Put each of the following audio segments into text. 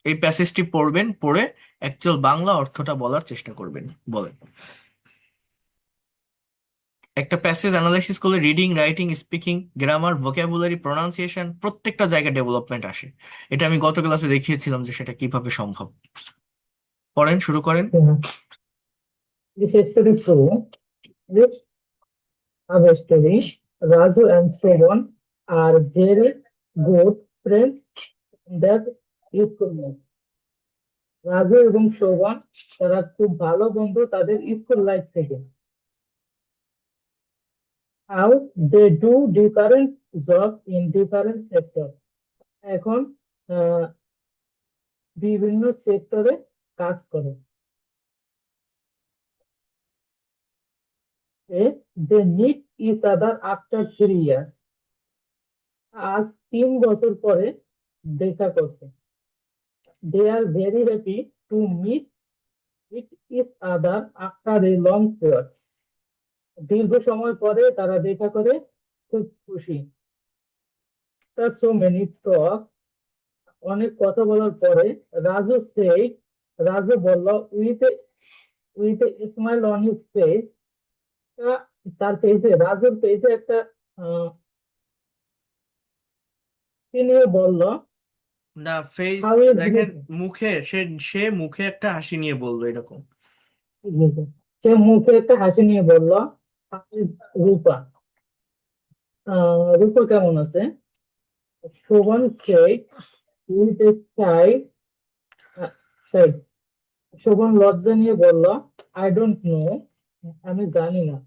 এই প্যাসেজটি পড়বেন, পড়ে অ্যাকচুয়াল বাংলা অর্থটা বলার চেষ্টা করবেন। বলেন। একটা প্যাসেজ অ্যানালাইসিস করলে reading, writing, speaking, grammar, vocabulary, pronunciation প্রত্যেকটা জায়গায় ডেভেলপমেন্ট আসে। এটা আমি গত ক্লাসে দেখিয়েছিলাম যে সেটা কিভাবে সম্ভব। পড়েন, শুরু করেন। This is story two. This other story, Raju and Shravan are very good friends that usefulness. Raju এবং শোভন তারা খুব ভালো বন্ধু তাদের স্কুল লাইফ থেকে। How they do different jobs in different sectors. এখন আহ, বিভিন্ন সেক্টরে কাজ করে। They meet each other after 3 years. আজ 3 বছর পরে দেখা করছে। They are very happy to meet with each other after a long period. দীর্ঘ সময় পরে তারা দেখা করে খুব খুশি। After so many talk, অনেক কথা বলার পরে রাজু said, রাজু বলল with a smile on his face, তার পেজে রাজুর পেজে একটা কি নিয়ে বলল, না, ফেস how is দেখেন, Rupa? মুখে সে সে মুখে একটা হাসি নিয়ে বললো এরকম। সে মুখে একটা হাসি নিয়ে বলল, how is রূপা? রূপা কেমন আছে? Sovan said with a sigh. Sovan লজ্জা নিয়ে বলল, I don't know, আমি জানি না।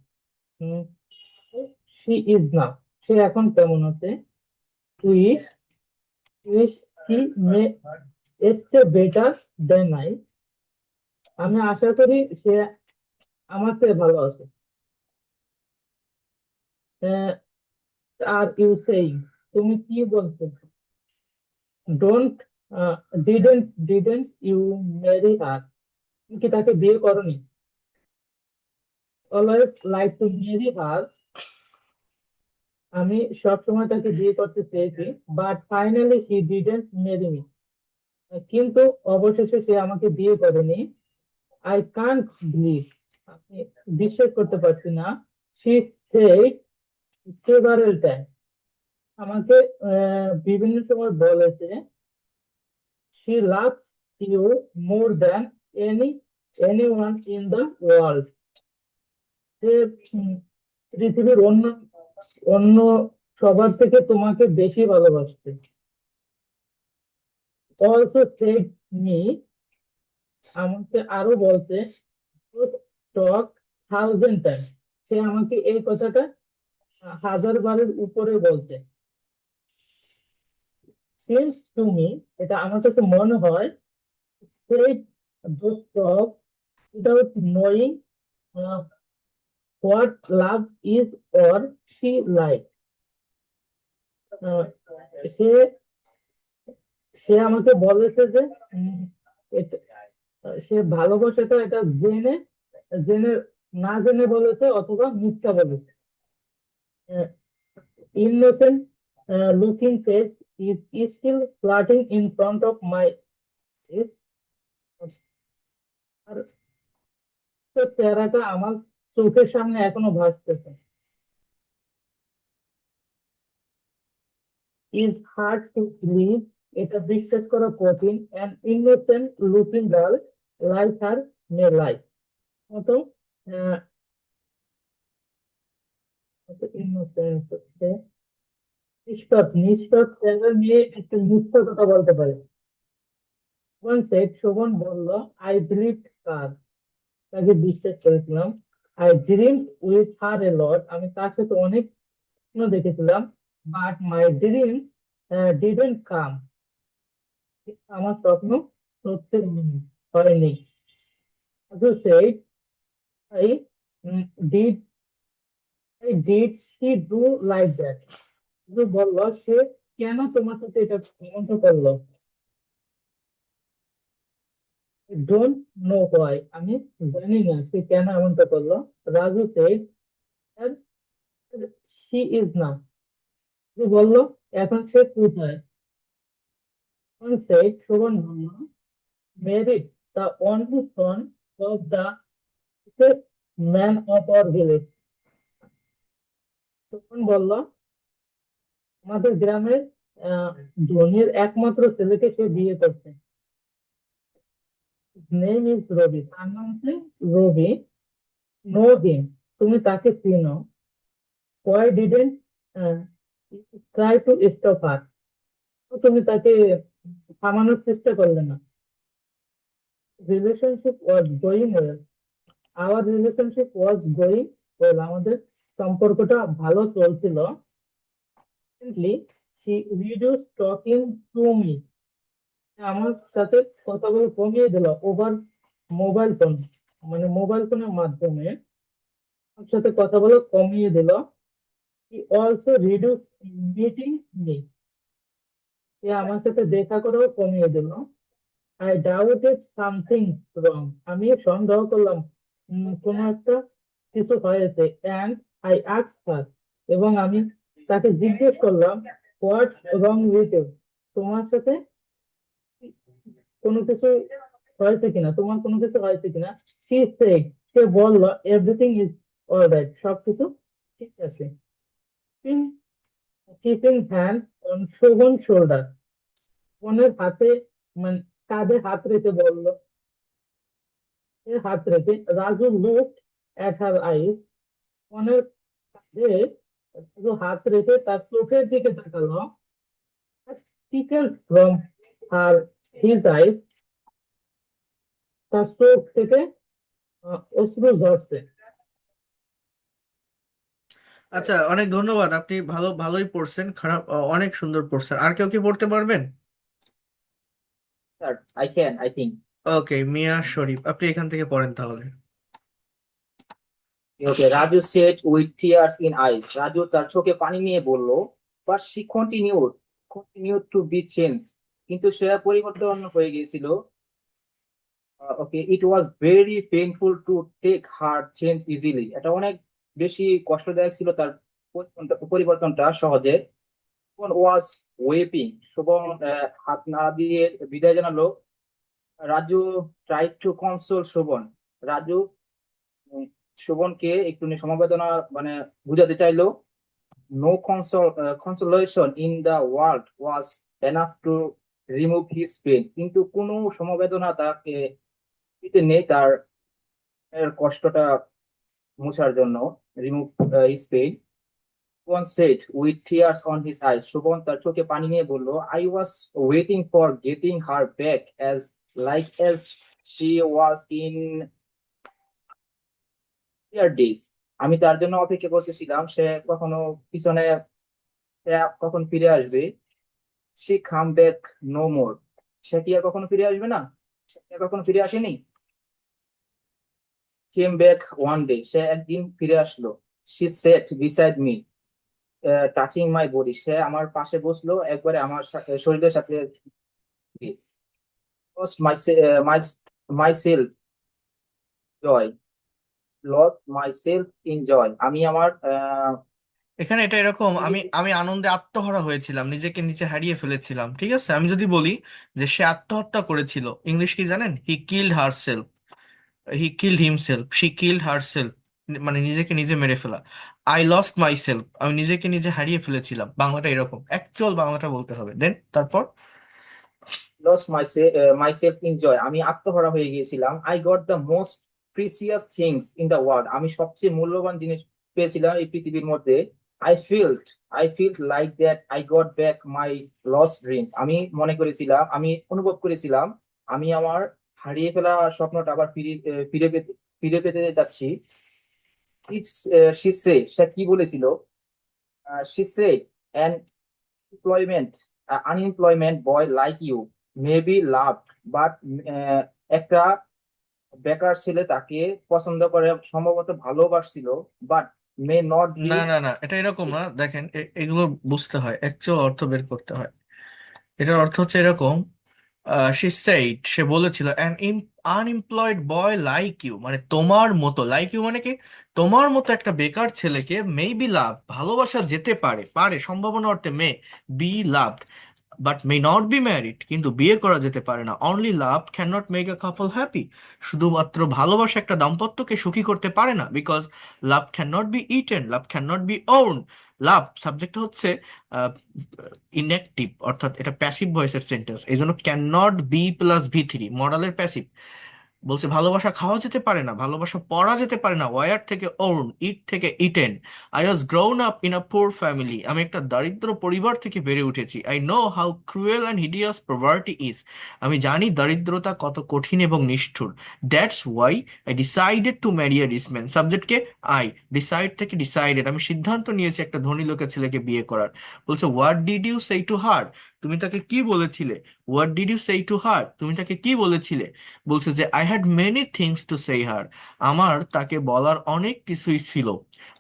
she is now, সে এখন কেমন আছে? wish wish he may এসছে better than I, আমি আশা করি সে আমার চেয়ে ভালো আছে। আর ইউ সেইং, তুমি কি বলছো? Don't didn't you marry her, তুমি কি তাকে বিয়ে করনি? Always like to marry her, আমি সবসময় তাকে বিয়ে করতে চেয়েছি। But finally she didn't marry me, কিন্তু অবশেষে সে আমাকে বিয়ে করেনি। আই কান্ট বিলিভ, আমি বিশ্বাস করতে পারছি না। শি সেড সেভারাল টাইম, আমাকে বিভিন্ন সময় বলেছে। She loves you more than any anyone in the world, সে পৃথিবীর অন্য অন্য সবার থেকে তোমাকে বেশি ভালোবাসতে। অলসো সেড মি, আমাকে আরো বলতে, টক থাউজেন্ড টাইম, সে আমাকে এই কথাটা 1000 বারের উপরে বলতে। সিমস টু মি, এটা আমার কাছে মনে হয়, said those talk without knowing what love is or she like. সে সে আমাকে বলেছে যে এটা- সে ভালোবাসাটা এটা জেনে জেনে না জেনে বলেছে অথবা মিথ্যা বলেছে। Innocent looking face is still floating in front of my eyes, আর তোর চেহারাটা আমার চোখের সামনে এখনো ভাসতেছে। ইজ হার্ড টু বিলিভ, এটা বিশ্বাস করা কঠিন। An innocent looking girl like her may like, মতো ইনোসেন্ট হচ্ছে নিষ্পাপ, নিষ্পাপ ছেলে মেয়ে একটু মিথ্যা কথা বলতে পারে। শোভন সেট, শোভন বলল, আই বিলিভ কার, তাকে বিশ্বাস করেছিলাম। I dreamed with her a lot, আমি তার সাথে অনেক স্বপ্ন দেখেছিলাম। But my dreams didn't come, আমার স্বপ্ন সত্যি হয়নি। Also said, I did I did she do like that, বললো সে কেন তোমার সাথে এটা এমনটা করলো। ডোন্ট নো হোয়াই, আমি জানি না সে কেন এমনটা করলো। Raju said she is now, বললো এখন সে কোথায়। One said, শোভন বলল, married the only son of the richest man of our village. Sovan বলল, আমাদের গ্রামের আহ, ধনীর একমাত্র ছেলেকে সে বিয়ে করছে। নেম ইজ রবি, তার নাম হচ্ছে রবি। নো হিম, তুমি তাকে চিনো। Why didn't try to stop her, তুমি তাকে থামানোর চেষ্টা করলে না। Relationship was going well, our relationship was going well, আমাদের সম্পর্কটা ভালো চলছিল। Recently she reduce talking to me, আমার সাথে কথা বলে কমিয়ে দিল। ওভার মোবাইল ফোন, মানে মোবাইল ফোনের মাধ্যমে আমার সাথে কথা বলে কমিয়ে দিল। He also reduce meeting me, সে আমার সাথে দেখা করেও কমিয়ে দিল। আই ডাউটেড সামথিং রং, আমি সন্দেহ করলাম কোনো একটা কিছু হয়েছে। অ্যান্ড আই আস্ক হার, এবং আমি তাকে জিজ্ঞেস করলাম, হোয়াটস রং উইথ ইউ, তোমার সাথে কোনো কিছু হয়েছে কিনা, তোমার কোনো কিছু হয়েছে কিনা। সি সেড, সে বলল, এভরিথিং ইজ অলরাইট, সবকিছু ঠিক আছে। Keeping hand on Shovan shoulder, বোনের হাতে, মানে কাঁধে হাত রেখে বলল, এ হাত রেখে। রাজু লুকড অ্যাট হার আইস, বোনের কাঁধে রাজু হাত রেখে তার চোখের দিকে তাকালো। টিকেল ফ্রম হার হিজ আইস, তার চোখ থেকে অশ্রু ঝরছে। আচ্ছা, অনেক ধন্যবাদ। আপনি ভালোই পড়ছেন, খারাপ অনেক সুন্দর পড়ছেন। আর কেউ কি পড়তে পারবেন? Sir, I can, I think. ওকে, মিয়া শরীফ, আপনি এখান থেকে পড়েন তাহলে। Okay, Raju said with tears in eyes. Raju তার চোখে পানি নিয়ে বলল, but she continued to be changed. কিন্তু সে পরিবর্তন হয়ে গিয়েছিল। Okay, it was very painful to take her change easily. এটা অনেক বেশি কষ্টদায়ক ছিল তার পরিবর্তনটা সহজে। Sovan was weeping. শোভন হাত নাড়া দিয়ে বিদায় জানালো। Raju tried to console Sovan. Raju উম, শোভনকে একটু সমবেদনা মানে বুঝাতে চাইলো। No consolation in the world was enough to remove his pain. কিন্তু কোনো সমবেদনা তাকে দিতে নেই তার কষ্টটা মোছার জন্য। Remove his pain. Shovan said with tears on his eyes. Shovan তার চোখে পানি নিয়ে বলল, I was waiting for getting her back as like as she was in year days. আমি তার জন্য অপেক্ষা করতেছিলাম, সে কখনো পিছনে, সে কখন ফিরে আসবে। সে কাম ব্যাক নো মোর। সে কি আর কখনো ফিরে আসবে না? সে কি আর কখনো ফিরে আসেনি। কেম ব্যাক ওয়ান ডে, সে একদিন ফিরে আসলো। She sat beside me touching my body, সে আমার পাশে বসলো, একবারে আমার শরীরের সাথে। My my my self joy, lost my self in joy, আমি আমার এখানে এটা এরকম, আমি নিজেকে। আমি আনন্দে আত্মহারা হয়েছিলাম, নিজেকে নিচে হারিয়ে ফেলেছিলাম। ঠিক আছে, আমি যদি বলি যে সে আত্মহত্যা করেছিল, ইংলিশ কি জানেন? He killed her self, he killed himself, she killed her self, মানে নিজেকে নিজে মেরে ফেলা। আই লস্ট মাই সেলফ, আমি নিজেকে নিজে হারিয়ে ফেলেছিলাম। বাংলাটা এরকম, অ্যাকচুয়াল বাংলাটা বলতে হবে। দেন তারপর লস মাইসেলফ ইন জয়, আমি আত্মহারা হয়ে গিয়েছিলাম। I got the most precious things in the world, আমি সবচেয়ে মূল্যবান জিনিস পেয়েছিলাম এই পৃথিবীর মধ্যে। I felt I felt like that I got back my lost dreams, আমি মনে করেছিলাম, আমি অনুভব করেছিলাম আমি আমার হারিয়ে ফেলা স্বপ্নটা আবার ফিরে পেতে যাচ্ছি। ইটস সে কি বলেছিল? She say an employment unemployment boy like you may be loved but একটা বেকার ছেলে তাকে পছন্দ করে, সম্ভবত ভালোবাসছিল, বাট মে নট বি। না না না, এটা এরকম না, দেখেন এগুলো বুঝতে হয়, অ্যাকচুয়াল অর্থ বের করতে হয়। এটার অর্থ হচ্ছে এরকম, সে সেইড, সে বলেছিল, an unemployed boy like you, মানে তোমার মতো, লাইক ইউ মানে কি, তোমার মতো একটা বেকার ছেলেকে মে বি লাভ, ভালোবাসা যেতে পারে, সম্ভাবনা অর্থে may be loved, but may not be married, কিন্তু বিয়ে করা যেতে পারে না। Only love can not make a couple happy, শুধুমাত্র ভালোবাসা একটা দাম্পত্যকে সুখী করতে পারে না। Because love can not be eaten, love can not be own. Love subject হচ্ছে ইনঅ্যাক্টিভ, অর্থাৎ এটা প্যাসিভ ভয়েসের সেন্টেন্স, এই জন্য can not be plus V three মডালের প্যাসিভ। বলছে ভালোবাসা খাওয়া যেতে পারে না, ভালোবাসা পড়া যেতে পারে না। ওয়ার থেকে ওর্ন, ইট থেকে eaten. I was grown up in a poor family, আমি একটা দারিদ্র পরিবার থেকে বেড়ে উঠেছি। I know how cruel and hideous poverty is, আমি জানি দারিদ্রতা কত কঠিন এবং নিষ্ঠুর। That's why I decided to marry a rich man, সাবজেক্টকে আই, ডিসাইড থেকে ডিসাইডেড, আমি সিদ্ধান্ত নিয়েছি একটা ধনী লোকের ছেলেকে বিয়ে করার। বলছে what did you say to her, তুমি তাকে কি বলেছিলে? What did you say to her, তুমি তাকে কি বলেছিলে? বলছে যে I had many things to say her, আমার তাকে বলার অনেক কিছুই ছিল।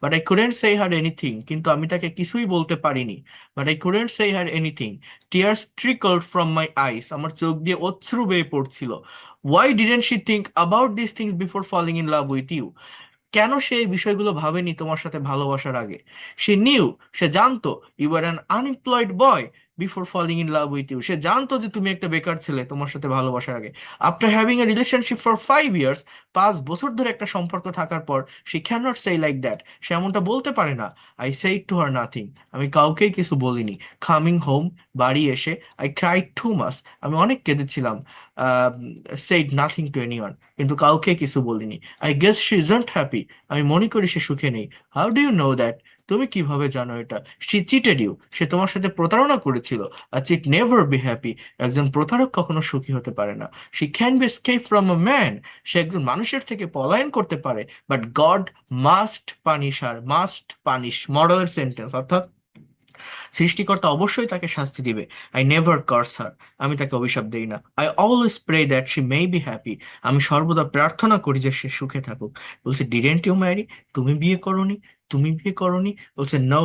But I couldn't say her anything, কিন্তু আমি তাকে কিছুই বলতে পারিনি। But I couldn't say her anything, tears trickled from my eyes, আমার চোখ দিয়ে অশ্রু বেয়ে পড়ছিল। Why didn't she think about this things before falling in love with you, কেন সে এই বিষয়গুলো ভাবেনি তোমার সাথে ভালোবাসার আগে? সে নিউ, সে জানতো you are an unemployed boy before falling in love with you, সে জানতো যে তুমি একটা বেকার ছেলে তোমার সাথে ভালোবাসার আগে। After having a relationship for 5 years, 5 বছর ধরে একটা সম্পর্ক থাকার পর, she can not say like that, সে এমনটা বলতে পারে না। I said to her nothing, আমি কাউকেই কিছু বলিনি। কামিং হোম, বাড়ি এসে, আই ক্রাইড টু মাচ, আমি অনেক কেঁদেছিলাম। সেইড নাথিং টু এনিওয়ান, কিন্তু কাউকে কিছু বলিনি। I guess she isn't happy, আমি মনে করি সে সুখে নেই। How do you know that, তুমি কিভাবে জানো এটা? শি চিটেড ইউ, সে তোমার সাথে প্রতারণা করেছিল। A cheat never be happy, একজন প্রতারক কখনো সুখী হতে পারে না। She can be escape from a man, সে একজন মানুষের থেকে পলায়ন করতে পারে। But God must punish her, must punish মডেলের সেন্টেন্স, অর্থাৎ সৃষ্টিকর্তা অবশ্যই তাকে শাস্তি দিবে। আই নেভার কার্স হার, আমি তাকে অভিশাপ দেই না। I always pray that she may be happy, আমি সর্বদা প্রার্থনা করি যে সে সুখে থাকুক। বলছে ডিডেন্ট ইউ ম্যারি, তুমি বিয়ে করোনি? তুমি বিয়ে করোনি? বলছে no,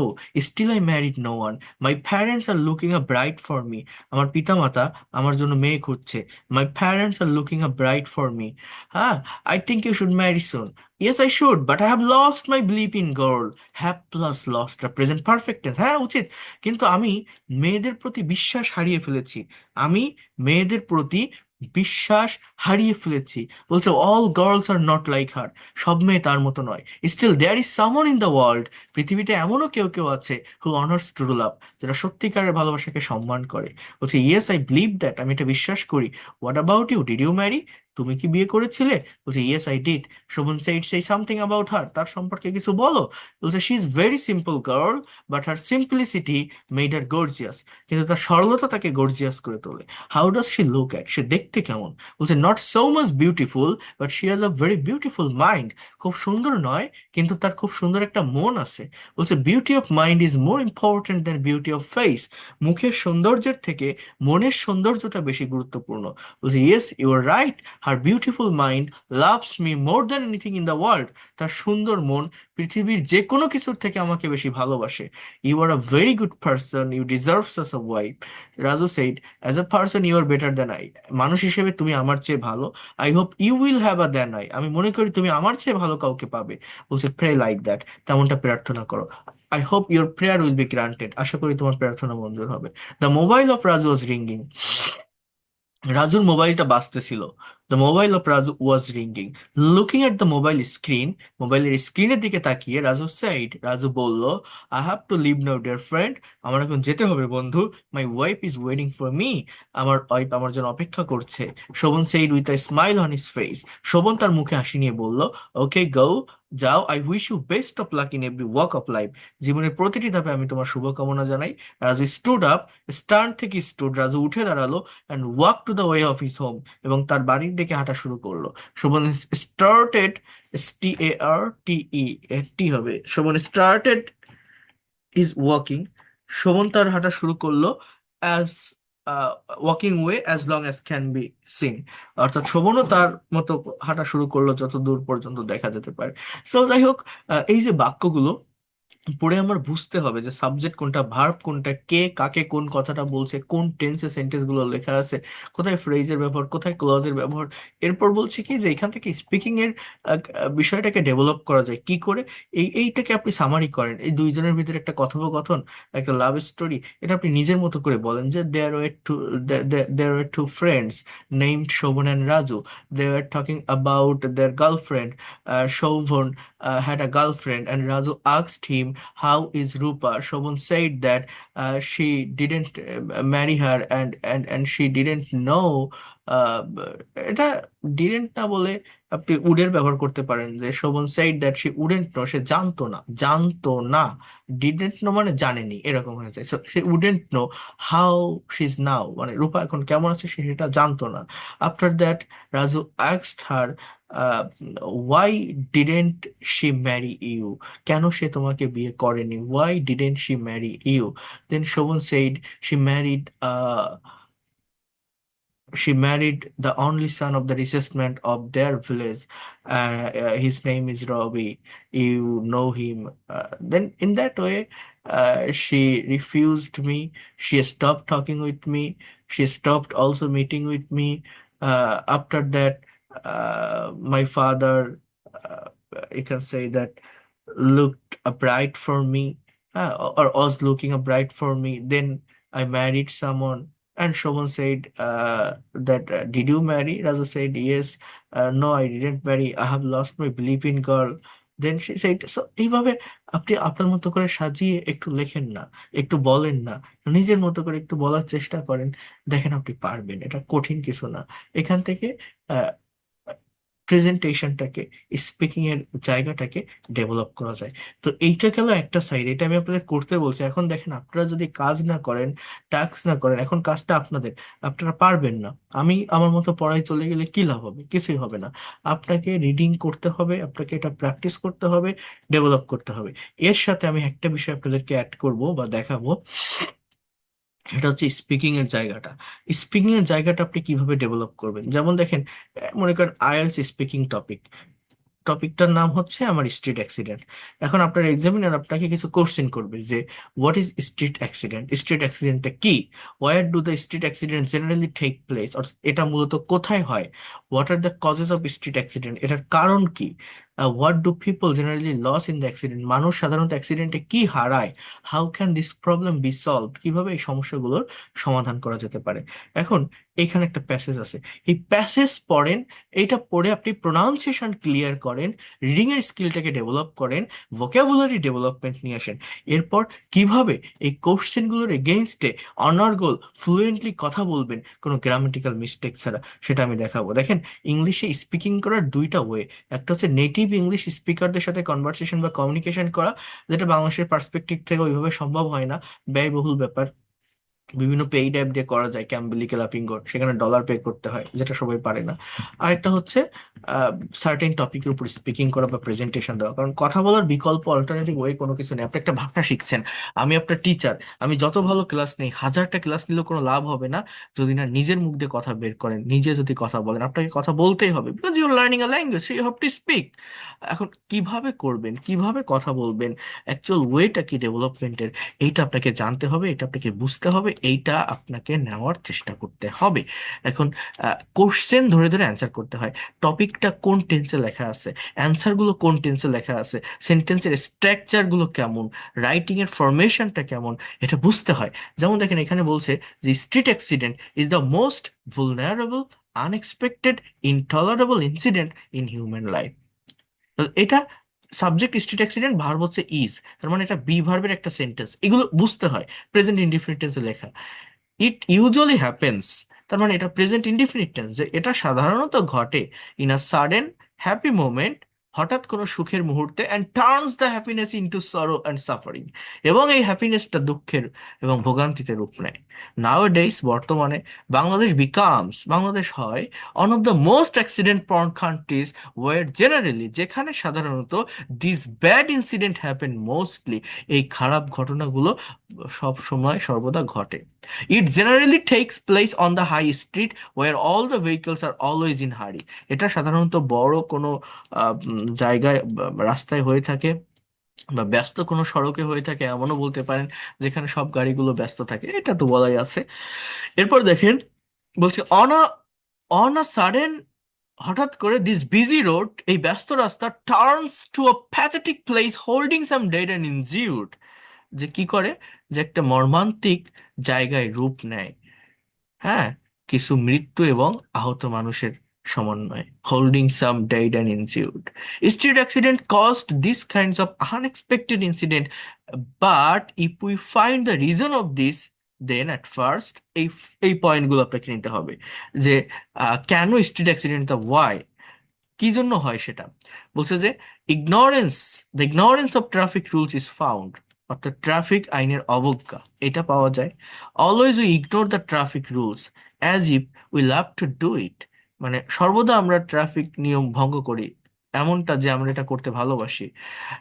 still I married no one, my parents are looking a bride for me, আমার পিতামাতা আমার জন্য মেয়ে খুঁজছে। My parents are looking a bride for me, হ্যাঁ। I think you should marry soon, yes I should, but I have lost my believe in girl, have plus lost present perfect tense, হ্যাঁ উচিত, কিন্তু আমি মেয়েদের প্রতি বিশ্বাস হারিয়ে ফেলেছি। আমি মেয়েদের প্রতি বিশ্বাস হারিয়ে ফেলেছি। বলছে all girls are not like her, সব মেয়ে তার মতো নয়। Still there is someone in the world, পৃথিবীতে এমনও কেউ কেউ আছে হু অনার্স ট্রু লাভ, যারা সত্যিকারের ভালোবাসাকে সম্মান করে। বলছে ইয়েস আই বিলিভ দ্যাট, আমি এটা বিশ্বাস করি। What about you, did you marry, তুমি কি বিয়ে করেছিলে? বলছে yes I did. Shovon said say something about her, তার সম্পর্কে কিছু বলো। বলছে she is very simple girl, but her simplicity made her gorgeous, কিন্তু তার সরলতা তাকে গর্জিয়াস করে তোলে। How does she look at, সে দেখতে কেমন? বলছে not so much beautiful, but she has a very beautiful mind, খুব সুন্দর নয় কিন্তু তার খুব সুন্দর একটা মন আছে। বলছে beauty of mind is more important than beauty of face, মুখের সৌন্দর্যের থেকে মনের সৌন্দর্যটা বেশি গুরুত্বপূর্ণ। বলছে yes you are right, her beautiful mind loves me more than anything in the world, তার সুন্দর মন পৃথিবীর যে কোনো কিছুর থেকে আমাকে বেশি ভালোবাসে। You are a very good person, you deserve such a wife. Raju said as a person you are better than I, মানুষ হিসেবে তুমি আমার চেয়ে ভালো। I hope you will have a than I, আমি মনে করি তুমি আমার চেয়ে ভালো কাউকে পাবে। বলছে প্রে লাইক দ্যাট, তেমনটা প্রার্থনা করো। I hope your prayer will be granted, আশা করি তোমার প্রার্থনা মঞ্জুর হবে। The mobile of Raju was ringing, রাজুর মোবাইলটা বাজতেছিল। The mobile of Raju was ringing, looking at the mobile screen, মোবাইলের স্ক্রিনের দিকে তাকিয়ে রাজু সাইড, রাজু বলল I have to leave now dear friend, আমার এখন যেতে হবে বন্ধু। My wife is waiting for me, আমার ওয়াইফ আমার জন্য অপেক্ষা করছে। Sovan said with a smile on his face, Shovon তার মুখে হাসি নিয়ে বলল ওকে গো, যাও। I wish you best of luck in every walk of life, জীবনের প্রতিটি ধাপে আমি তোমার শুভকামনা জানাই। রাজু স্টুড আপ, স্টার্ন থেকে স্টুড, রাজু উঠে দাঁড়ালো and walk to the way of his home, এবং তার বাড়ির দিকে হাঁটা শুরু করলো। শোভন স্টার্টেড, STARTE, টি হবে, Shovon started is walking, Shovon তার হাঁটা শুরু করলো as walking way as long as can be seen, অর্থাৎ শোভনও তার মতো হাঁটা শুরু করলো যত দূর পর্যন্ত দেখা যেতে পারে। সো যাই হোক, এই যে বাক্যগুলো, পড়ে আমার বুঝতে হবে যে সাবজেক্ট কোনটা, ভার্ব কোনটা, কে কাকে কোন কথাটা বলছে, কোন টেন্সে সেন্টেন্স গুলো লেখা আছে, কোথায় ফ্রেজের ব্যবহার, কোথায় ক্লজের ব্যবহার। এরপর বলছে কি যে এখান থেকে স্পিকিং এর বিষয়টাকে ডেভেলপ করা যায় কি করে। এইটাকে আপনি সামারি করেন, এই দুইজনের ভিতরে একটা কথোপকথন, একটা লাভ স্টোরি, এটা আপনি নিজের মতো করে বলেন যে there were two friends named Shovon and Raju, they were talking about their girlfriend, Shovon had a girlfriend and Raju asked him, how is Rupa? Shobhan said that she didn't marry her and she didn't know. এটা didn't না বলে আপনি উডের ব্যবহার করতে পারেন, যে Sovan said that she wouldn't know, সে জানতো না, জানতো না। ডিডেন্ট নো মানে জানেনি, এরকম হয়ে যায়। So, say wouldn't know how she's now, মানে রূপা এখন কেমন আছে সে সেটা জানতো না। After that Raju asked her, why didn't she marry you, কেন সে তোমাকে বিয়ে করেনি, why didn't she marry you. Then Shovon said, she married she married the only son of the richest man of their village. His name is Robbie. You know him. Then, in that way, she refused me. She stopped talking with me. She stopped also meeting with me. After that, my father, you can say that, looked bright for me, or was looking bright for me. Then I married someone. And Shobhan said that, did you marry? Razu said, yes. No, I didn't marry. I have lost my belief in girl. Then she said, so এইভাবে আপনি আপনার মতো করে সাজিয়ে একটু লেখেন না, একটু বলেন না, নিজের মতো করে একটু বলার চেষ্টা করেন, দেখেন আপনি পারবেন। এটা কঠিন কিছু না। এখান থেকে প্রেজেন্টেশনটাকে, স্পিকিং এর জায়গাটাকে ডেভেলপ করা যায়। তো এইটা গেল একটা সাইড, এটা আমি আপনাদের করতে বলছি। এখন দেখেন আপনারা যদি কাজ না করেন, টাস্ক না করেন, এখন কাজটা আপনাদের, আপনারা পারবেন না। আমি আমার মতো পড়ায় চলে গেলে কি লাভ হবে? কিছুই হবে না। আপনাকে রিডিং করতে হবে, আপনাকে এটা প্র্যাকটিস করতে হবে, ডেভেলপ করতে হবে। এর সাথে আমি একটা বিষয় আপনাদেরকে অ্যাড করব বা দেখাবো, এটা হচ্ছে স্পিকিং এর জায়গাটা। স্পিকিং এর জায়গাটা আপনি কিভাবে ডেভেলপ করবেন, যেমন দেখেন, মনে করেন আইএলটিএস স্পিকিং টপিকটার নাম হচ্ছে আমার স্ট্রিট অ্যাক্সিডেন্ট। এখন আপনার এক্সামিনার আপনাকে কিছু কোশ্চেন করবে যে what is street accident, street অ্যাক্সিডেন্টটা কি, where do the street accident generally take place, এটা মূলত কোথায় হয়, what are the causes of street accident, এটার কারণ কি, what do people generally lose in the accident, মানুষ সাধারণত অ্যাক্সিডেন্টে কি হারায়, how can this problem be solved, কিভাবে এই সমস্যাগুলোর সমাধান করা যেতে পারে। এখন এখানে একটা প্যাসেজ আছে, এই প্যাসেজ পড়েন, এইটা পড়ে আপনি প্রোনাউন্সিয়েশন ক্লিয়ার করেন, রিডিং এর স্কিলটাকে ডেভেলপ করেন, ভোকাবুলারি ডেভেলপমেন্ট নিয়ে আসেন। এরপর কিভাবে এই কোশ্চেনগুলোর এগেইনস্টে অনর্গল ফ্লুয়েন্টলি কথা বলবেন কোনো গ্রামাটিক্যাল মিস্টেক ছাড়া, সেটা আমি দেখাবো। দেখেন, ইংলিশে স্পিকিং করার দুইটা ওয়ে, একটা হচ্ছে নেটিভ ইংলিশ স্পিকারদের সাথে কনভারসেশন বা কমিউনিকেশন করা, যেটা বাংলাদেশের পার্সপেক্টিভ থেকে ওইভাবে সম্ভব হয় না, ব্যয়বহুল ব্যাপার। বিভিন্ন পেইড অ্যাপ দিয়ে করা যায়, ক্যাম্বেলি ক্যালাপিঙ্গোর, সেখানে ডলার পে করতে হয়, যেটা সবাই পারে না। আরেকটা হচ্ছে সার্টেন টপিকের উপর স্পিকিং করা বা প্রেজেন্টেশন দেওয়া, কারণ কথা বলার বিকল্প অল্টারনেটিভ ওয়ে কোনো কিছু নেই। আপনি একটা ভাষা শিখছেন, আমি আপনার টিচার, আমি যত ভালো ক্লাস নেই, হাজারটা ক্লাস নিলেও কোনো লাভ হবে না যদি না নিজের মুখ দিয়ে কথা বের করেন, নিজে যদি কথা বলেন। আপনাকে কথা বলতেই হবে, because you are learning a language, you have to speak. এখন কিভাবে করবেন, কিভাবে কথা বলবেন, অ্যাকচুয়াল ওয়েটা কি ডেভেলপমেন্টের, এইটা আপনাকে জানতে হবে, এটা আপনাকে বুঝতে হবে, এইটা আপনাকে নেওয়ার চেষ্টা করতে হবে। এখন কোশ্চেন ধরে ধরে অ্যান্সার করতে হয়, টপিকটা কোন টেন্সে লেখা আছে, অ্যান্সারগুলো কোন টেন্সে লেখা আছে, সেন্টেন্সের স্ট্রাকচারগুলো কেমন, রাইটিং এর ফরমেশনটা কেমন, এটা বুঝতে হয়। যেমন দেখেন এখানে বলছে যে street accident is the most vulnerable, unexpected, intolerable incident in human life. এটা সাবজেক্ট স্ট্রিট অ্যাক্সিডেন্ট, ভার্ব হচ্ছে ইজ, তার মানে এটা বি ভার্বের একটা সেন্টেন্স, এগুলো বুঝতে হয়। প্রেজেন্ট ইনডিফিনিট টেন্সে লেখা, ইট ইউজুয়ালি হ্যাপেন্স, তার মানে এটা প্রেজেন্ট ইনডিফিনিট টেন্স, যে এটা সাধারণত ঘটে, in a sudden happy moment, হঠাৎ কোনো সুখের মুহূর্তে, and turns the happiness into সরো অ্যান্ড সাফারিং, এবং এই হ্যাপিনেসটা দুঃখের এবং ভোগান্তিতে রূপ নেয়। নাও ডেইস, বর্তমানে, বাংলাদেশ হয় one of the most accident prone countries, where generally, যেখানে সাধারণত this bad incident happen mostly, এই খারাপ ঘটনাগুলো সব সময় সর্বদা ঘটে। It generally takes place on the high street where all the vehicles are always in hurry, এটা সাধারণত বড় কোনো জায়গায় রাস্তায় হয়ে থাকে, বা ব্যস্ত কোনো সড়কে হয়ে থাকে এমনও বলতে পারেন, যেখানে সব গাড়িগুলো ব্যস্ত থাকে, এটা তো বলাই আছে। এরপর দেখেন, বলছে অন আ সাডেন, হঠাৎ করে দিস বিজি রোড, এই ব্যস্ত রাস্তা, turns to a pathetic place holding some dead and injured, যে কি করে, যে একটা মর্মান্তিক জায়গায় রূপ নেয়, হ্যাঁ, কিছু মৃত্যু এবং আহত মানুষের সমন্বয়, holding some dead and injured. Street accident caused this kinds of unexpected incident, but if we find the reason of this, then at first এই পয়েন্টগুলো আপনাকে নিতে হবে, যে কেন স্ট্রিট অ্যাক্সিডেন্ট, দ্য ওয়াই, কি জন্য হয় সেটা। বলছে যে ignorance, the ignorance of traffic rules is found, অর্থাৎ ট্রাফিক আইনের অবজ্ঞা, এটা পাওয়া যায়। Always we ignore the traffic rules as if we love to do it, মানে সর্বদা আমরা ট্রাফিক নিয়ম ভঙ্গ করি, এমনটা যে আমরা এটা করতে ভালোবাসি।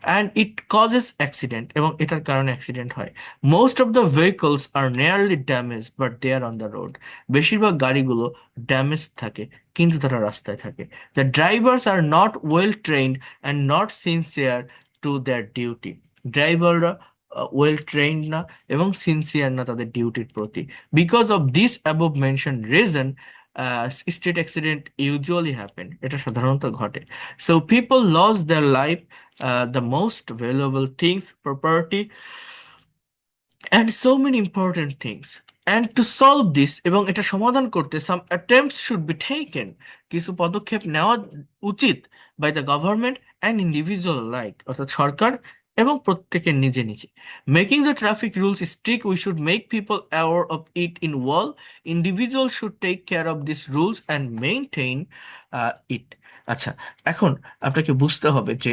অ্যান্ড ইট কজেস অ্যাক্সিডেন্ট, এবং এটার কারণে অ্যাক্সিডেন্ট হয়। Most of the vehicles are nearly damaged but they are on the road, বেশিরভাগ গাড়িগুলো ড্যামেজ থাকে কিন্তু তারা রাস্তায় থাকে। The drivers are not well trained and not sincere to their duty. ড্রাইভাররা ওয়েল ট্রেইনড না এবং সিনসিয়ার না তাদের ডিউটির প্রতি। Because of this above mention reason, street accident usually happen, এটা সাধারণত ঘটে। So people lose their life, the most valuable things, property, and so many important things. And to solve this, এবং এটা সমাধান করতে, some attempts should be taken, কিছু পদক্ষেপ নেওয়া উচিত, by the government and individual alike, অর্থাৎ সরকার এবং প্রত্যেকের নিজে নিজে। Making the traffic rules strict, we should make people aware of it in whole, individual should take care of this rules and maintain it. আচ্ছা, এখন আপনাকে বুঝতে হবে যে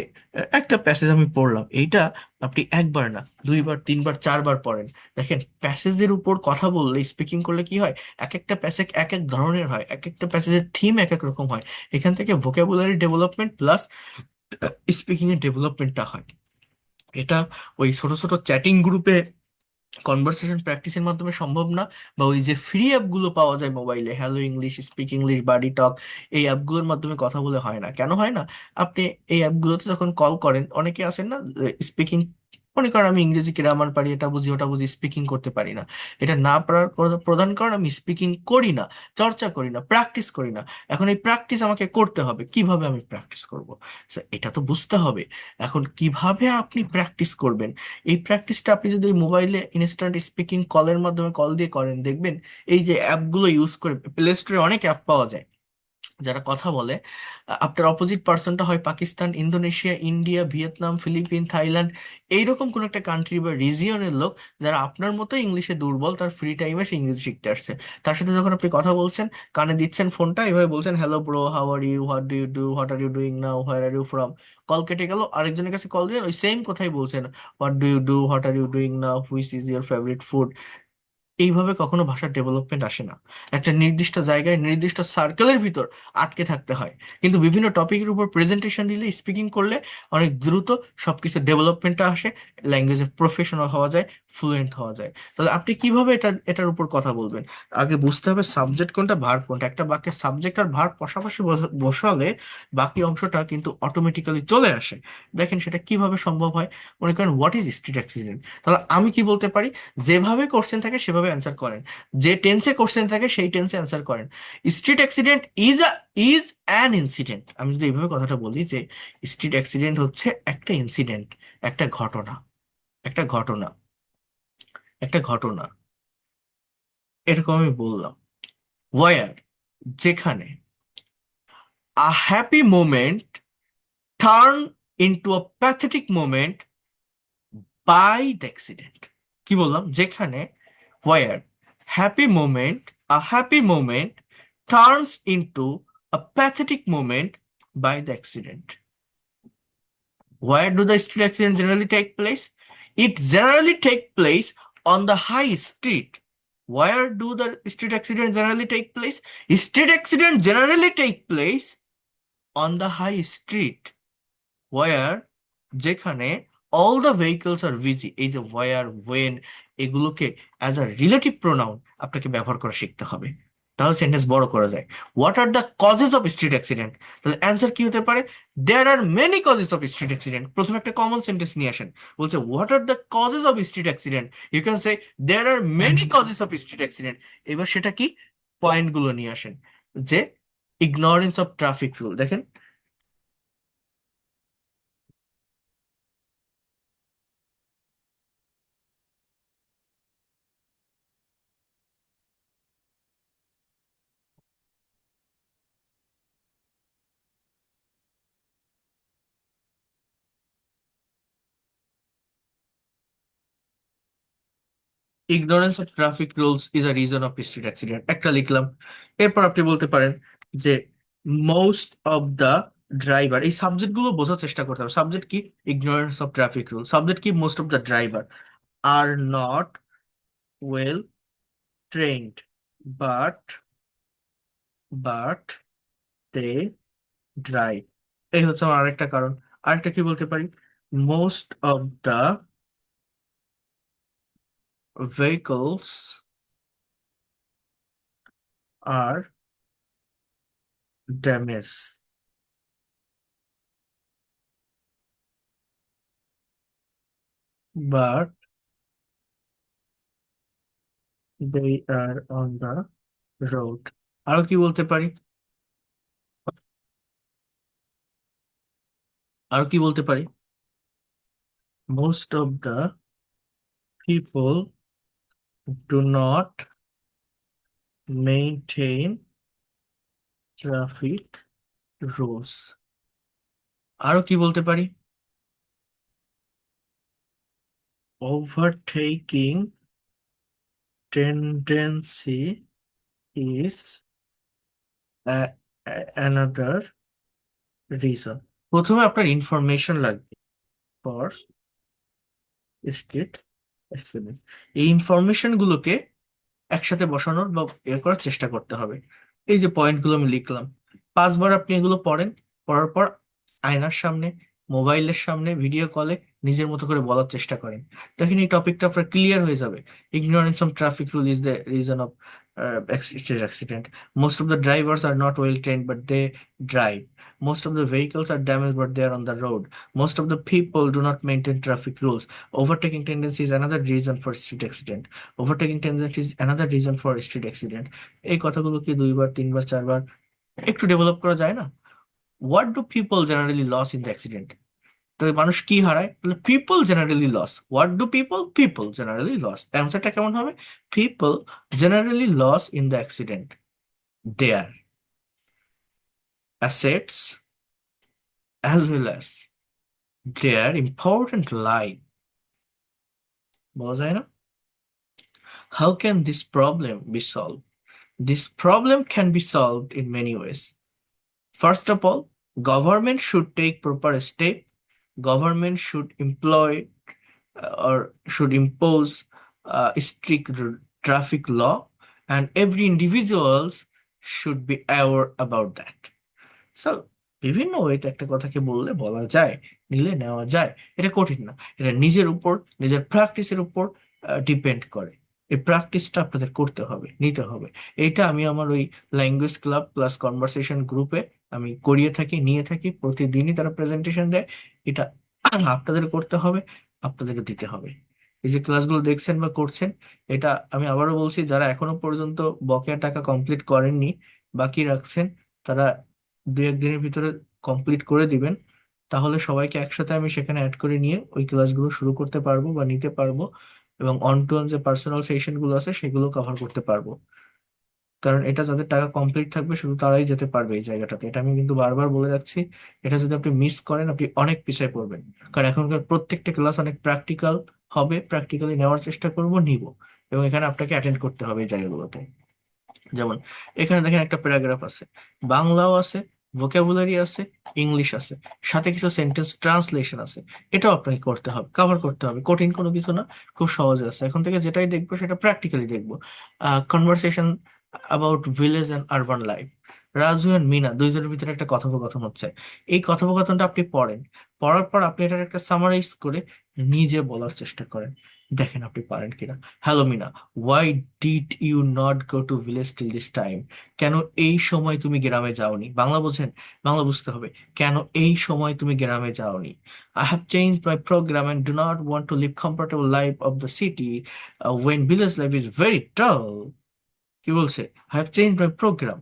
একটা প্যাসেজ আমি পড়লাম, এইটা আপনি একবার না, দুইবার, তিনবার, চারবার পড়েন। দেখেন, প্যাসেজের উপর কথা বললে, স্পিকিং করলে কি হয়, এক একটা প্যাসেজ এক এক ধরনের হয়, এক একটা প্যাসেজের থিম এক এক রকম হয়। এখান থেকে ভোকাবুলারি ডেভেলপমেন্ট প্লাস স্পিকিং এর ডেভেলপমেন্টটা হয়। এটা ওই ছোট ছোট চ্যাটিং গ্রুপে কনভারসেশন প্র্যাকটিসের মাধ্যমে সম্ভব না, বা ওই যে ফ্রি অ্যাপগুলো পাওয়া যায় মোবাইলে, হ্যালো ইংলিশ, স্পিক ইংলিশ, বাডি টক, এই অ্যাপগুলোর মাধ্যমে কথা বলে হয় না। কেন হয় না? আপনি এই অ্যাপগুলোতে যখন কল করেন, অনেকে আছেন না স্পিকিং, মনে করেন আমি ইংরেজি গ্রামার পারি, এটা বুঝি ওটা বুঝি, স্পিকিং করতে পারি না। এটা না পারার প্রধান কারণ আমি স্পিকিং করি না, চর্চা করি না, প্র্যাকটিস করি না। এখন এই প্র্যাকটিস আমাকে করতে হবে, কিভাবে আমি প্র্যাকটিস করব? So, এটা তো বুঝতে হবে। এখন কিভাবে আপনি প্র্যাকটিস করবেন, এই প্র্যাকটিসটা আপনি যদি মোবাইলে ইনস্ট্যান্ট স্পিকিং কলের মাধ্যমে কল দিয়ে করেন, দেখবেন এই যে অ্যাপগুলো ইউজ করে, প্লে স্টোরে অনেক অ্যাপ পাওয়া যায় যারা কথা বলে, আপনার অপোজিট পার্সনটা হয় Pakistan, Indonesia, India, Vietnam, Philippines, Thailand, এইরকম কোন একটা কান্ট্রি বা রিজিয়নের লোক, যারা আপনার মতো ইংলিশে দুর্বল, তার ফ্রি টাইমে সে ইংরেজি শিখতে আসছে। তার সাথে যখন আপনি কথা বলছেন, কানে দিচ্ছেন ফোনটা, এভাবে বলছেন, hello bro, how are you, what do you do, what are you doing now, where are you from. Call কেটে গেল, আরেকজনের কাছে কল দিলেন, ওই সেম কথাই বলছেন, what do you do, what are you doing now, which is your favourite food. এইভাবে কখনো ভাষার ডেভেলপমেন্ট আসে না। একটা নির্দিষ্ট জায়গায়, নির্দিষ্ট সার্কেলের ভিতর আটকে থাকতে হয়। কিন্তু বিভিন্ন টপিকের উপর প্রেজেন্টেশন দিলে, স্পিকিং করলে অনেক দ্রুত সবকিছু ডেভেলপমেন্টটা আসে, ল্যাঙ্গুয়েজের প্রফেশনাল হওয়া যায়, ফ্লুয়েন্ট হওয়া যায়। তাহলে আপনি কিভাবে এটার উপর কথা বলবেন? আগে বুঝতে হবে সাবজেক্ট কোনটা, ভার্ব কোনটা। একটা বাক্যে সাবজেক্ট আর ভার্ব পাশাপাশি বসালে বাকি অংশটা কিন্তু অটোমেটিক্যালি চলে আসে। দেখেন সেটা কিভাবে সম্ভব হয়। মনে করেন, হোয়াট ইজ স্ট্রিট অ্যাক্সিডেন্ট, তাহলে আমি কি বলতে পারি, যেভাবে কোশ্চেন থাকে সেভাবে অ্যান্সার করেন, যে টেন্সে কোশ্চেন থাকে সেই টেন্সে অ্যান্সার করেন। Street accident is an incident, আমি যদি এইভাবে কথাটা বলি যে স্ট্রিট অ্যাক্সিডেন্ট হচ্ছে একটা ইনসিডেন্ট, একটা ঘটনা, একটা ঘটনা, একটা ঘটনা, এরকম আমি বললাম। ওয়ার, যেখানে, a happy moment turn into a pathetic moment by the accident. কি বললাম? যেখানে, where a happy moment turns into a pathetic moment by the accident. Where do the street accidents generally take place? It generally take place on the high street. Where do the street accidents generally take place? Street accidents generally take place on the high street. Where, যেখানে, all the vehicles are busy। এই যে where, when, এগুলোকে as a relative pronoun আপনাকে ব্যবহার করা শিখতে হবে। তাহলে সেন্টেন্স বড় করা যায়। What are the causes of street accident, তাহলে অ্যান্সার কি হতে পারে? There are many causes of street accident. প্রথমে একটা কমন সেন্টেন্স নিয়ে আসেন, বলছে what are the causes of street accident, you can say there are many causes of street accident. এবার সেটা কি, পয়েন্টগুলো নিয়ে আসেন, যে ইগনোরেন্স অফ ট্রাফিক রুল। দেখেন, ignorance of traffic rules is a reason of street accident, একটা লিখলাম। এরপর আপনি বলতে পারেন যে মোস্ট অফ দ্য ড্রাইভার, এই সাবজেক্ট গুলো বোঝার চেষ্টা করতে হবে। সাবজেক্ট কি? Ignorance of traffic rule. Subject কি? Most of the driver are not well trained, but but they drive. এই হচ্ছে আমার আরেকটা কারণ। আরেকটা কি বলতে পারি? Most of the vehicles are damage, but they are on the road. আরো কি বলতে পারি? আরো কি বলতে পারি? Most of the people do not maintain traffic rules. আরো কি বলতে পারি? Overtaking tendency is another reason. প্রথমে আপনার ইনফরমেশন লাগবে ফর স্টেট অ্যাক্সিডেন্ট। এই ইনফরমেশন গুলোকে একসাথে বসানোর বা করার চেষ্টা করতে হবে। এই যে পয়েন্টগুলো আমি লিখলাম, 5বার আপনি এগুলো পড়েন। পড়ার পর আয়নার সামনে, মোবাইলের সামনে, ভিডিও কলে নিজের মতো করে বলার চেষ্টা করেন। তখন এই টপিকটা আপনার ক্লিয়ার হয়ে যাবে। Ignorance of traffic rule is the reason of accident. Most of the drivers are not well trained but they drive. Most of the vehicles are damage but they are on the road. Most of the people do not maintain traffic rules. Overtaking tendency is another reason for street accident. Overtaking tendency is another reason for street accident. এই কথাগুলো কি 2বার 3বার 4বার একটু develop করা যায় না? What do people generally lose in the accident, তো মানুষ কি হারায়? তাহলে people generally lose. What do people? People generally lose. অ্যান্সারটা কেমন হবে? People generally lose in the accident their assets as well as their important life. বলা যায় না? How can this problem be solve? This problem can be solved in many ways. First of all, government should take proper step. Government should employ or should impose strict traffic law, and every individuals should be aware about that. So, বিভিন্ন ওয়েতে একটা কথাকে বললে বলা যায়, নিলে নেওয়া যায়। এটা কঠিন না, এটা নিজের উপর, নিজের প্র্যাকটিসের উপর ডিপেন্ড করে। এই প্র্যাকটিসটা আপনাদের করতে হবে, নিতে হবে। এইটা আমি আমার ওই ল্যাঙ্গুয়েজ ক্লাব প্লাস কনভারসেশন গ্রুপে আমি করিয়ে থাকি, নিয়ে থাকি। প্রতিদিনই তারা প্রেজেন্টেশন দেয়। এটা আপনাদের করতে হবে, আপনাদেরকে দিতে হবে। এই যে ক্লাসগুলো দেখছেন বা করছেন, এটা আমি আবারও বলছি, যারা এখনো পর্যন্ত বকেয়া টাকা কমপ্লিট করেননি, বাকি রাখছেন, তারা 2-1 দিনের ভিতরে কমপ্লিট করে দিবেন। তাহলে সবাইকে একসাথে আমি সেখানে অ্যাড করে নিয়ে ওই ক্লাসগুলো শুরু করতে পারবো বা নিতে পারবো, এবং অন টু অন যে পার্সোনাল সেশন গুলো আছে সেগুলো কভার করতে পারবো। কারণ এটা যাদের টাকা কমপ্লিট থাকবে শুধু তারাই যেতে পারবে এই জায়গাটাতে, এটা আমি কিন্তু বারবার বলে রাখছি। এটা যদি আপনি মিস করেন, আপনি অনেক পিছিয়ে পড়বেন। কারণ এখনকার প্রত্যেকটা ক্লাস অনেক প্র্যাকটিক্যাল হবে, প্র্যাকটিক্যালি নেওয়ার চেষ্টা করব, নিব। এবং এখানে আপনাকে অ্যাটেন্ড করতে হবে এই জায়গাগুলোতে। যেমন এখানে দেখেন একটা প্যারাগ্রাফ আছে, বাংলাও আছে, ভোকাবুলারি আছে, ইংলিশ আছে, সাথে কিছু সেন্টেন্স ট্রান্সলেশন আছে। এটাও আপনাকে করতে হবে, কভার করতে হবে। কঠিন কোনো কিছু না, খুব সহজে আছে। এখন থেকে যেটাই দেখবো সেটা প্র্যাকটিক্যালি দেখবো। Conversation about village and urban life. Raju and Mina দুইজনের ভিতরে একটা কথোপকথন হচ্ছে। এই কথোপকথনটা আপনি পড়েন, পড়ার পর আপনি এটার একটা সামারাইজ করে নিজে বলার চেষ্টা করেন। দেখেন আপনি পারেন কিনা। Hello Mina, why did you not go to village till this time? কেন এই সময় তুমি গ্রামে যাওনি? বাংলা বোঝেন? বাংলা বুঝতে হবে। কেন এই সময় তুমি গ্রামে যাওনি? I have change my program and do not want to live comfortable life of the city when village life is very dull. কি বলছে? I have change my program.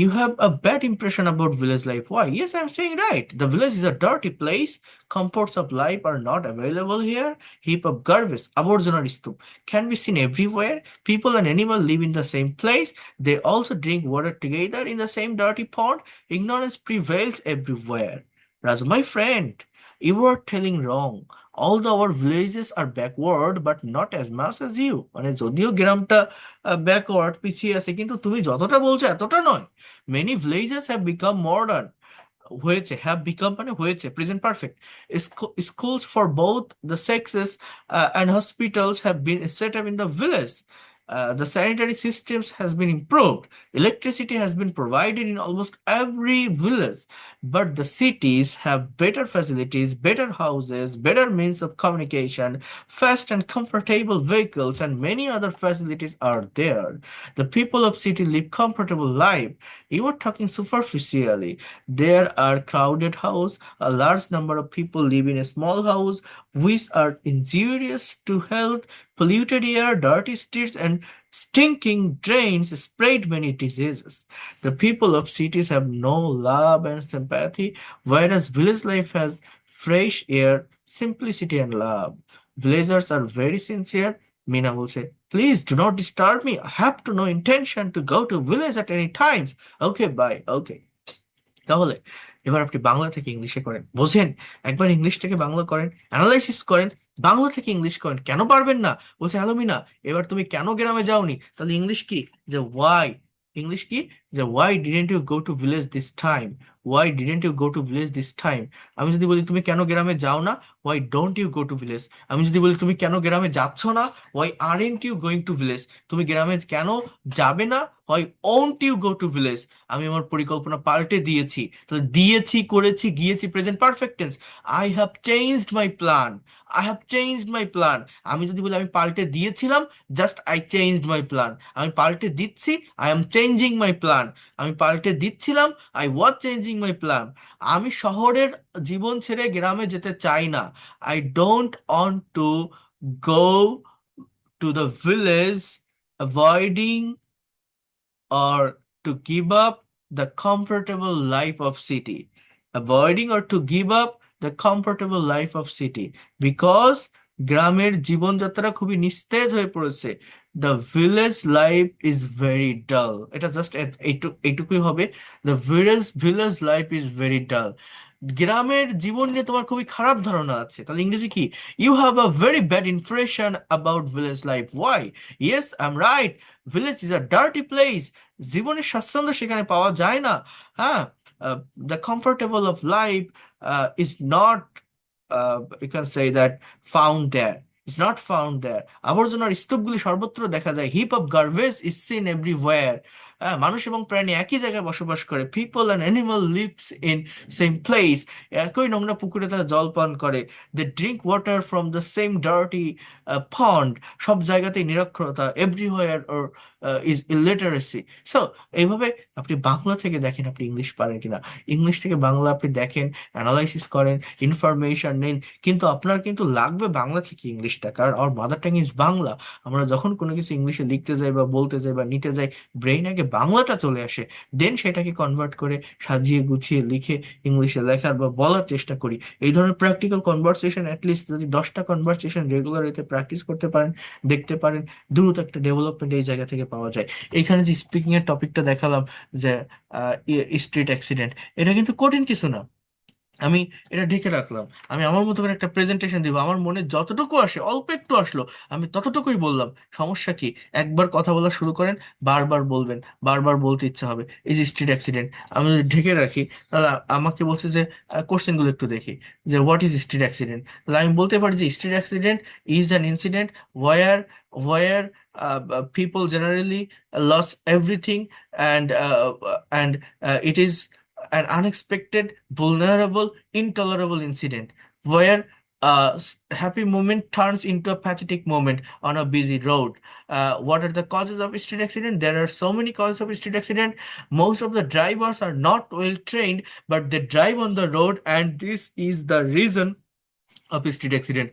You have a bad impression about village life. Why? Yes, I'm saying right. The village is a dirty place. Comforts of life are not available here. Heap of garbage, aborjana stup, can be seen everywhere. People and animals live in the same place. They also drink water together in the same dirty pond. Ignorance prevails everywhere. Raju, my friend, you are telling wrong. Although our villages are backward, but not as much as you. মানে যদিও গ্রামটা backward, পিছিয়ে আছে, কিন্তু তুমি যতটা বলছো এতটা নয়। Many villages have become modern. হয়েছে, হ্যাভ বিকাম মানে হয়েছে, present perfect. Schools for both the sexes and hospitals have been set up in the village. The sanitary systems has been improved. Electricity has been provided in almost every village. But the cities have better facilities, better houses, better means of communication, fast and comfortable vehicles, and many other facilities are there. The people of city live comfortable life. You are talking superficially. There are crowded house. A large number of people live in a small house, which are injurious to health. Polluted air, dirty streets, and stinking drains spread many diseases. The people of cities have no love and sympathy, whereas village life has fresh air, simplicity, and love. Villagers are very sincere. Meena will say, please do not disturb me. I have to no intention to go to village at any times. Okay, bye. Okay. তাহলে এবার আপনি বাংলা থেকে ইংলিশে করেন, বোঝেন? একবার English থেকে বাংলা করেন, অ্যানালাইসিস করেন, বাংলা থেকে ইংলিশ করেন। কেন পারবেন না? বলছে হ্যালো মিনা, এবার তুমি কেন গ্রামে যাওনি? তাহলে ইংলিশ কি? যে ওয়াই। ইংলিশ কি? যে why didn't you go to village this time? Why didn't you go to village this time? আমি যদি বলি তুমি কেন গ্রামে যাও না, why don't you go to village? আমি যদি বলি তুমি কেন গ্রামে যাচ্ছ না, why aren't you going to village? তুমি গ্রামে কেন যাবে না, why won't you go to village? আমি আমার পরিকল্পনা পাল্টে দিয়েছি। তাহলে দিয়েছি, করেছি, গিয়েছি, present perfect tense. I have changed my plan. I have changed my plan. আমি যদি বলি আমি পাল্টে দিয়েছিলাম, just I changed my plan. আমি পাল্টে দিচ্ছি, I am changing my plan. আমি পাল্টে দিচ্ছিলাম, I was changing my plan. আমি শহরের জীবন ছেড়ে গ্রামে যেতে চাই না। I don't want to go to the village, avoiding or to give up the comfortable life of city. Avoiding or to give up the comfortable life of city, because গ্রামের জীবনযাত্রা খুবই নিস্তেজ হয়ে পড়েছে। The village life is very ডাল। এটা just এইটুকুই হবে। The village life is very ডাল। গ্রামের জীবন নিয়ে তোমার খুবই খারাপ ধারণা আছে। তাহলে ইংরেজি কি? You have a very bad impression about village life. Why? Yes, I am right. Village is a dirty place. জীবনের স্বাচ্ছন্দ্য সেখানে পাওয়া যায় না। হ্যাঁ, the comfortable of life is not, you can say that, found there. It's not found there. আবর্জনার স্তূপগুলি সর্বত্র দেখা যায়। Heap of garbage is seen everywhere. মানুষ এবং প্রাণী একই জায়গায় বসবাস করে। People and animal lives in same place. একই নোংরা পুকুরে তারা জল পান করে। They drink water from the same dirty pond. সব জায়গাতেই নিরক্ষরতা। Everywhere or is illiteracy. So এইভাবে আপনি বাংলা থেকে দেখেন আপনি ইংলিশ পারেন কিনা। ইংলিশ থেকে বাংলা আপনি দেখেন, অ্যানালাইসিস করেন, ইনফরমেশন নিন। কিন্তু আপনার কিন্তু লাগবে বাংলা থেকে ইংলিশটা, কারণ আমার মাদার টাং ইজ বাংলা। আমরা যখন কোনো কিছু ইংলিশে লিখতে যাই বা বলতে যাই বা নিতে যাই, ব্রেইন আগে বাংলাটা চলে আসে, দেন সেটাকে কনভার্ট করে সাজিয়ে গুছিয়ে লিখে ইংলিশে লেখার বা বলার চেষ্টা করি। এই ধরনের প্র্যাকটিক্যাল কনভারসেশন অ্যাটলিস্ট যদি 10টা কনভারসেশন রেগুলার এতে প্র্যাকটিস করতে পারেন, দেখতে পারেন, দ্রুত একটা ডেভেলপমেন্ট এই জায়গা থেকে পাওয়া যায়। এইখানে যে স্পিকিং এর টপিকটা দেখালাম, যে স্ট্রিট অ্যাক্সিডেন্ট, এটা কিন্তু কঠিন কিছু না। আমি এটা ঢেকে রাখলাম, আমি আমার মতো করে একটা প্রেজেন্টেশন দিব, আমার মনে যতটুকু আসে, অল্প একটু আসলো, আমি ততটুকুই বললাম। সমস্যা কি? একবার কথা বলা শুরু করেন, বারবার বলবেন, বারবার বলতে ইচ্ছা হবে। এই যে স্ট্রিট অ্যাক্সিডেন্ট, আমি যদি ঢেকে রাখি, তাহলে আমাকে বলছে যে কোশ্চেনগুলো একটু দেখি, যে হোয়াট ইজ স্ট্রিট অ্যাক্সিডেন্ট। তাহলে আমি বলতে পারি যে street accident is an incident where people generally lost everything, and it is an unexpected, vulnerable, intolerable incident where happy moment turns into a pathetic moment on a busy road. What are the causes of street accident? There are so many causes of street accident. Most of the drivers are not well trained, but they drive on the road, and this is the reason of street accident.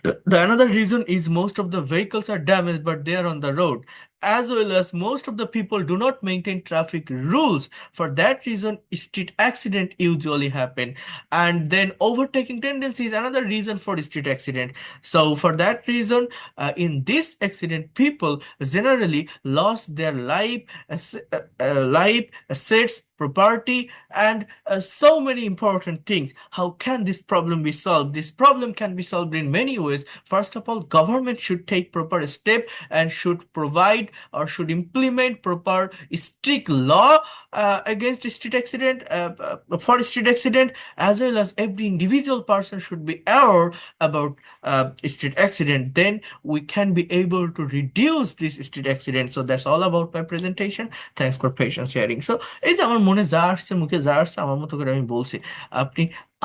The another reason is most of the vehicles are damaged, but they are on the road. As well as most of the people do not maintain traffic rules. For that reason, street accident usually happen. And then overtaking tendency is another reason for street accident. So for that reason, in this accident, people generally lost their life, assets, property, and so many important things. How can this problem be solved? This problem can be solved in many ways. First of all, government should take proper step and should provide or should implement proper strict law against street accident, for street accident, as well as every individual person should be aware about street accident. Then we can be able to reduce this street accident. So that's all about my presentation. Thanks for patience hearing. So এই যে আমার মনে যা আসছে, মুখে যা আসছে, আমার মতো করে আমি বলছি। আপনি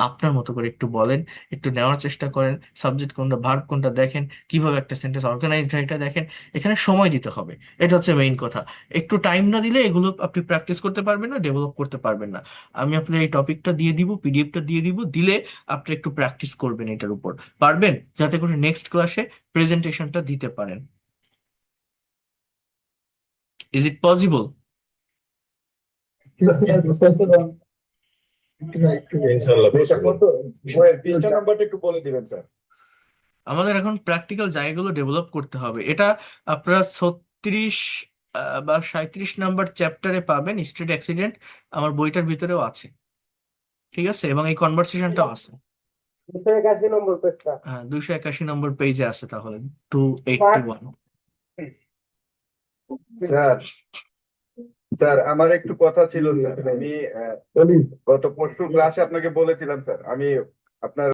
আপনার মতো করে একটু বলেন, একটু নেওয়ার চেষ্টা করেন, সাবজেক্ট কোনটা, ভার্ব কোনটা দেখেন, কিভাবে একটা সেন্টেন্স অর্গানাইজড হয় এটা দেখেন। এখানে সময় দিতে হবে, এটা হচ্ছে মেইন কথা। একটু টাইম না দিলে এগুলো আপনি প্র্যাকটিস করতে পারবেন না, ডেভেলপ করতে পারবেন না। আমি আপনার এই টপিকটা দিয়ে দিব, পিডিএফটা দিয়ে দিব, দিলে আপনি একটু প্র্যাকটিস করবেন এটার উপর, পারবেন, যাতে করে নেক্সট ক্লাসে প্রেজেন্টেশনটা দিতে পারেন। Is it possible? ইনশাআল্লাহ পৃষ্ঠা নাম্বারটা একটু বলে দিবেন স্যার। আমাদের এখন প্র্যাকটিক্যাল জায়গাগুলো ডেভেলপ করতে হবে। এটা আপনারা 36 বা 37 নাম্বার চ্যাপ্টারে পাবেন, স্ট্রিট অ্যাক্সিডেন্ট। আমার বইটার ভিতরেও আছে, ঠিক আছে, এবং এই কনভারসেশনটাও আছে। 281 নম্বর পৃষ্ঠা। হ্যাঁ, 281 নম্বর পেজে আছে, তাহলে 281। স্যার স্যার আমার একটু কথা ছিল স্যার। আমি গত পরশু ক্লাসে আপনাকে বলেছিলাম স্যার, আমি আপনার